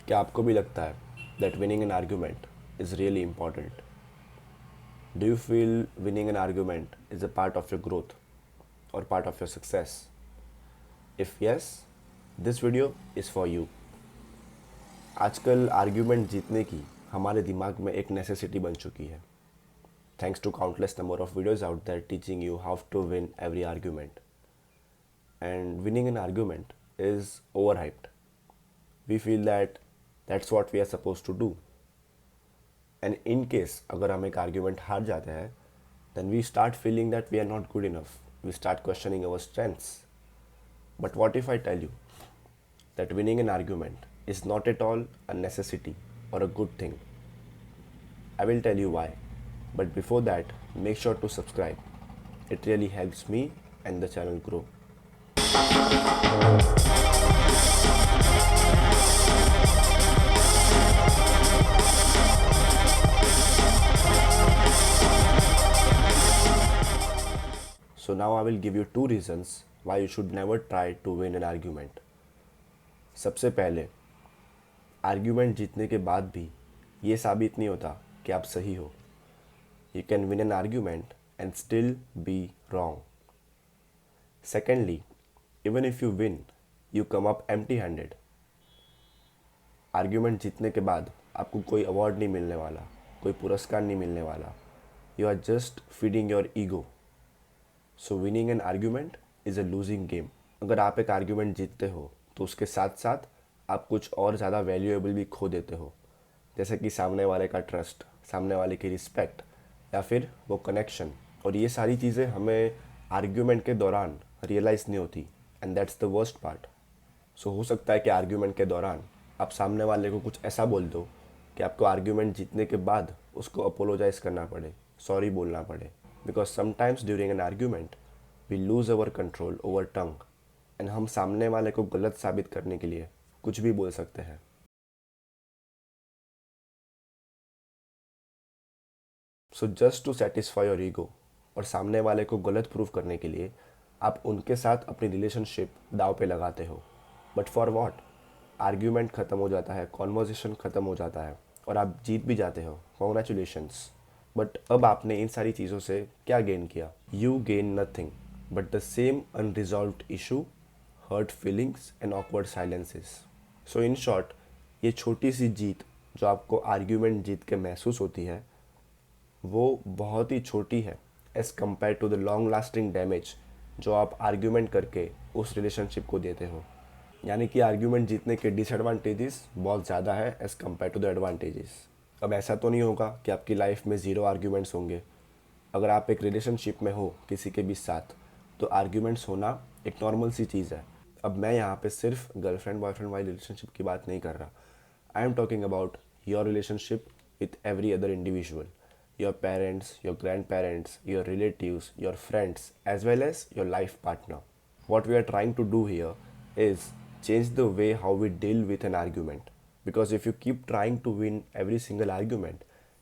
क्या आपको भी लगता है that winning an argument is really important? Do you feel winning an argument is a part of your growth or part of your success? If yes, this video is for you. आजकल argument जीतने की हमारे दिमाग में एक necessity बन चुकी है. Thanks to countless number of videos out there teaching you how to win every argument. And winning an argument is overhyped. We feel that that's what we are supposed to do. And in case अगर हम एक argument हार जाते हैं then we start feeling that we are not good enough, we start questioning our strengths. But what if I tell you that winning an argument is not at all a necessity or a good thing? I will tell you why, but before that make sure to subscribe. It really helps me and the channel grow. So now I will give you 2 reasons why you should never try to win an argument. सबसे पहले, argument जीतने के बाद भी ये साबित नहीं होता कि आप सही हो. You can win an argument and still be wrong. Secondly, even if you win, you come up empty-handed. Argument जीतने के बाद आपको कोई अवार्ड नहीं मिलने वाला, कोई पुरस्कार नहीं मिलने वाला. You are just feeding your ego. So winning an argument is a losing game. अगर आप एक आर्ग्यूमेंट जीतते हो तो उसके साथ साथ आप कुछ और ज़्यादा वैल्यूएबल भी खो देते हो, जैसे कि सामने वाले का ट्रस्ट, सामने वाले की रिस्पेक्ट या फिर वो कनेक्शन. और ये सारी चीज़ें हमें आर्ग्यूमेंट के दौरान रियलाइज़ नहीं होती, and that's the worst part. So हो सकता है कि आर्ग्यूमेंट के दौरान आप सामने वाले को कुछ ऐसा बोल दो कि आपको आर्ग्यूमेंट जीतने के बाद उसको अपोलोजाइज़ करना पड़े, सॉरी बोलना पड़े. Because sometimes during an argument we lose our control over tongue and हम सामने वाले को गलत साबित करने के लिए कुछ भी बोल सकते हैं. So just to satisfy your ego और सामने वाले को गलत प्रूव करने के लिए आप उनके साथ अपनी रिलेशनशिप दाव पे लगाते हो. But for what? आर्ग्यूमेंट ख़त्म हो जाता है, कॉन्वर्जेशन ख़त्म हो जाता है और आप जीत भी जाते हो. कॉन्ग्रेचुलेशंस. बट अब आपने इन सारी चीज़ों से क्या गेन किया? You gain nothing but the same unresolved issue, hurt feelings and awkward silences. So in short, ये छोटी सी जीत जो आपको आर्ग्यूमेंट जीत के महसूस होती है वो बहुत ही छोटी है as compare to the long lasting damage जो आप आर्ग्यूमेंट करके उस रिलेशनशिप को देते हो. यानी कि आर्ग्यूमेंट जीतने के डिसएडवांटेजेस बहुत ज़्यादा है as compare to the advantages. अब ऐसा तो नहीं होगा कि आपकी लाइफ में ज़ीरो आर्ग्यूमेंट्स होंगे. अगर आप एक रिलेशनशिप में हो किसी के भी साथ तो आर्ग्यूमेंट्स होना एक नॉर्मल सी चीज़ है. अब मैं यहाँ पे सिर्फ गर्लफ्रेंड बॉयफ्रेंड वाली रिलेशनशिप की बात नहीं कर रहा. I am talking about your relationship with every other individual, your parents, your grandparents, your relatives, your friends as well as your life partner. What we are trying to do here is change the way how we deal with an argument. Because if you keep trying to win every single argument,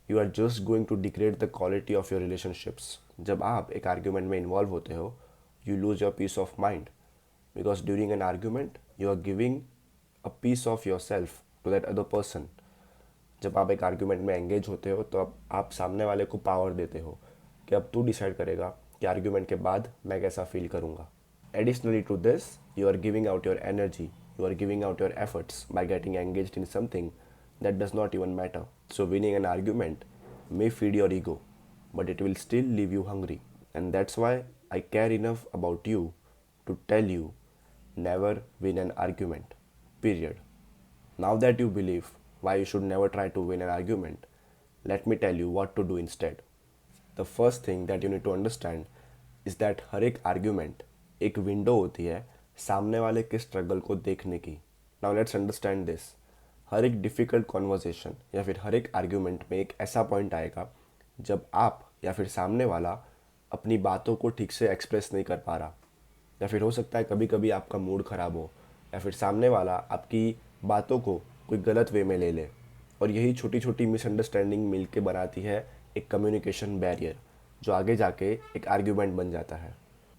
you are just going to degrade the quality of your relationships. जब आप एक argument में involve होते हो, you lose your peace of mind. Because during an argument, you are giving a piece of yourself to that other person. जब आप एक argument में engage होते हो तो आप सामने वाले को power देते हो कि अब तू decide करेगा कि argument के बाद मैं कैसा feel करूँगा. Additionally to this, you are giving out your energy, you are giving out your efforts by getting engaged in something that does not even matter. So winning an argument may feed your ego, but it will still leave you hungry. And that's why I care enough about you to tell you never win an argument. Period. Now that you believe why you should never try to win an argument, let me tell you what to do instead. The first thing that you need to understand is that हर एक argument एक window होती है सामने वाले के struggle को देखने की. Now let's understand this. हर एक डिफ़िकल्ट कॉन्वर्जेशन या फिर हर एक आर्ग्यूमेंट में एक ऐसा पॉइंट आएगा जब आप या फिर सामने वाला अपनी बातों को ठीक से एक्सप्रेस नहीं कर पा रहा, या फिर हो सकता है कभी कभी आपका मूड ख़राब हो, या फिर सामने वाला आपकी बातों को कोई गलत वे में ले ले. और यही छोटी छोटी मिसअंडरस्टैंडिंग मिल के बनाती है एक कम्युनिकेशन बैरियर जो आगे जाके एक आर्ग्यूमेंट बन जाता है.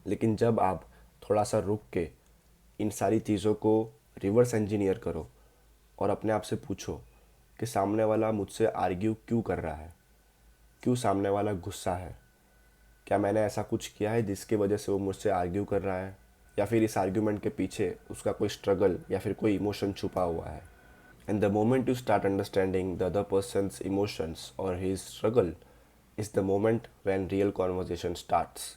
लेकिन जब आप थोड़ा सा रुक के इन सारी चीज़ों को रिवर्स इंजीनियर करो और अपने आप से पूछो कि सामने वाला मुझसे आर्ग्यू क्यों कर रहा है, क्यों सामने वाला गुस्सा है, क्या मैंने ऐसा कुछ किया है जिसकी वजह से वो मुझसे आर्ग्यू कर रहा है, या फिर इस आर्ग्यूमेंट के पीछे उसका कोई स्ट्रगल या फिर कोई इमोशन छुपा हुआ है. And the moment you start understanding the other person's emotions और his struggle is the moment when real conversation starts.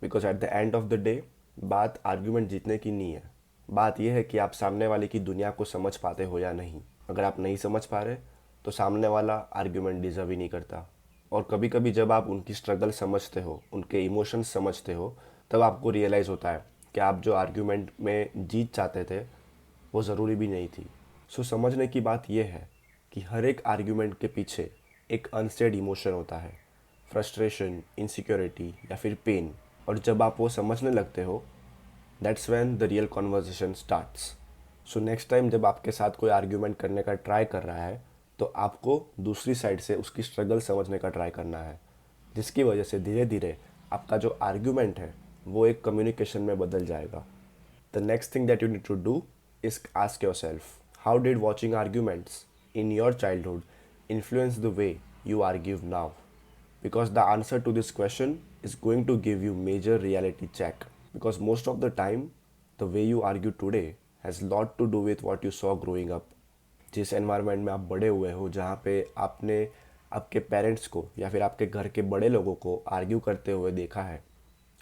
Because at the end of the day बात आर्ग्यूमेंट जीतने की नहीं है. बात यह है कि आप सामने वाले की दुनिया को समझ पाते हो या नहीं. अगर आप नहीं समझ पा रहे तो सामने वाला आर्ग्यूमेंट डिजर्व ही नहीं करता. और कभी कभी जब आप उनकी स्ट्रगल समझते हो, उनके इमोशंस समझते हो, तब आपको रियलाइज़ होता है कि आप जो आर्ग्यूमेंट में जीत चाहते थे वो ज़रूरी भी नहीं थी. सो समझने की बात यह है कि हर एक आर्ग्यूमेंट के पीछे एक अनसेड इमोशन होता है, फ्रस्ट्रेशन, इनसिक्योरिटी या फिर पेन. और जब आप वो समझने लगते हो, that's when the real conversation starts. So next time जब आपके साथ कोई आर्ग्यूमेंट करने का ट्राई कर रहा है तो आपको दूसरी साइड से उसकी स्ट्रगल समझने का ट्राई करना है, जिसकी वजह से धीरे धीरे आपका जो आर्ग्यूमेंट है वो एक कम्युनिकेशन में बदल जाएगा. The next thing that you need to do is ask yourself, how did watching arguments in your childhood influence the way you argue now? Because the answer to this question is going to give you major reality check. Because most of the time, the way you argue today has lot to do with what you saw growing up. जिस environment में आप बड़े हुए हो, जहाँ पे आपने आपके पेरेंट्स को या फिर आपके घर के बड़े लोगों को आर्ग्यू करते हुए देखा है,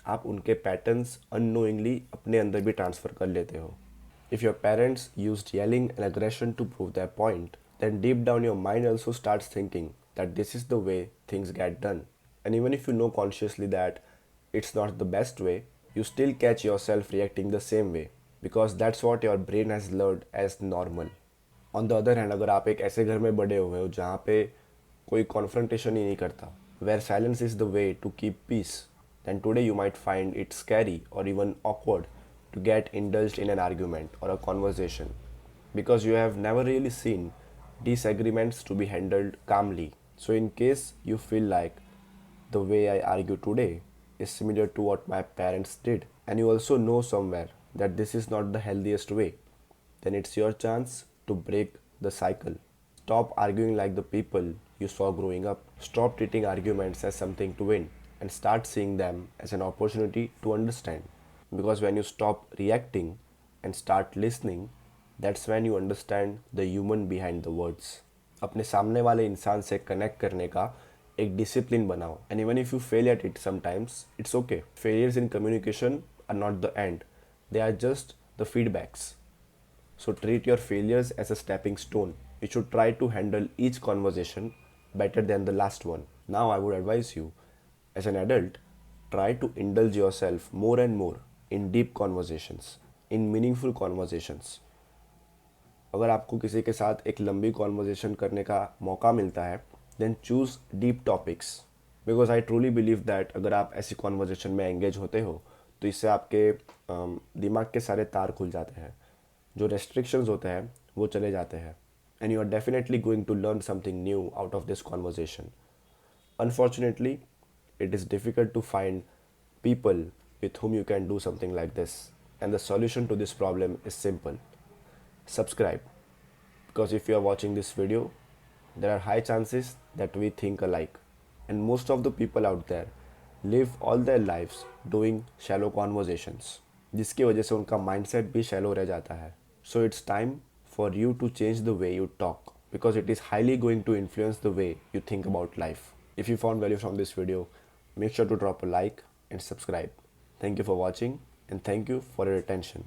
आप उनके पैटर्न्स अननोइंगली अपने अंदर भी ट्रांसफ़र कर लेते हो. If your parents used yelling and aggression to prove their point, then deep down your mind also starts thinking that this is the way things get done. And even if you know consciously that it's not the best way, you still catch yourself reacting the same way because that's what your brain has learned as normal. On the other hand, अगर आप एक ऐसे घर में बड़े हुए हो जहाँ पे कोई कॉन्फ्रंटेशन ही नहीं करता, where silence is the way to keep peace, then today you might find it scary or even awkward to get indulged in an argument or a conversation because you have never really seen disagreements to be handled calmly. So, in case you feel like the way I argue today is similar to what my parents did, and you also know somewhere that this is not the healthiest way, then it's your chance to break the cycle. Stop arguing like the people you saw growing up. Stop treating arguments as something to win and start seeing them as an opportunity to understand. Because when you stop reacting and start listening, that's when you understand the human behind the words. अपने सामने वाले इंसान से connect करने का एक discipline बनाओ. And even if you fail at it sometimes, it's okay. Failures in communication are not the end, they are just the feedbacks. So treat your failures as a stepping stone. You should try to handle each conversation better than the last one. Now I would advise you, as an adult, try to indulge yourself more and more in deep conversations, in meaningful conversations. अगर आपको किसी के साथ एक लंबी conversation करने का मौका मिलता है, then choose deep topics. Because I truly believe that अगर आप ऐसी कॉन्वर्जेशन में एंगेज होते हो तो इससे आपके दिमाग के सारे तार खुल जाते हैं, जो रेस्ट्रिक्शंस होते हैं वो चले जाते हैं, and you are definitely going to learn something new out of this conversation. Unfortunately it is difficult to find people with whom you can do something like this, and the solution to this problem is simple: subscribe. Because if you are watching this video, there are high chances that we think alike, and most of the people out there live all their lives doing shallow conversations, जिसकी वजह से उनका mindset भी shallow रह जाता है. So it's time for you to change the way you talk, because it is highly going to influence the way you think about life. If you found value from this video, make sure to drop a like and subscribe. Thank you for watching, and thank you for your attention.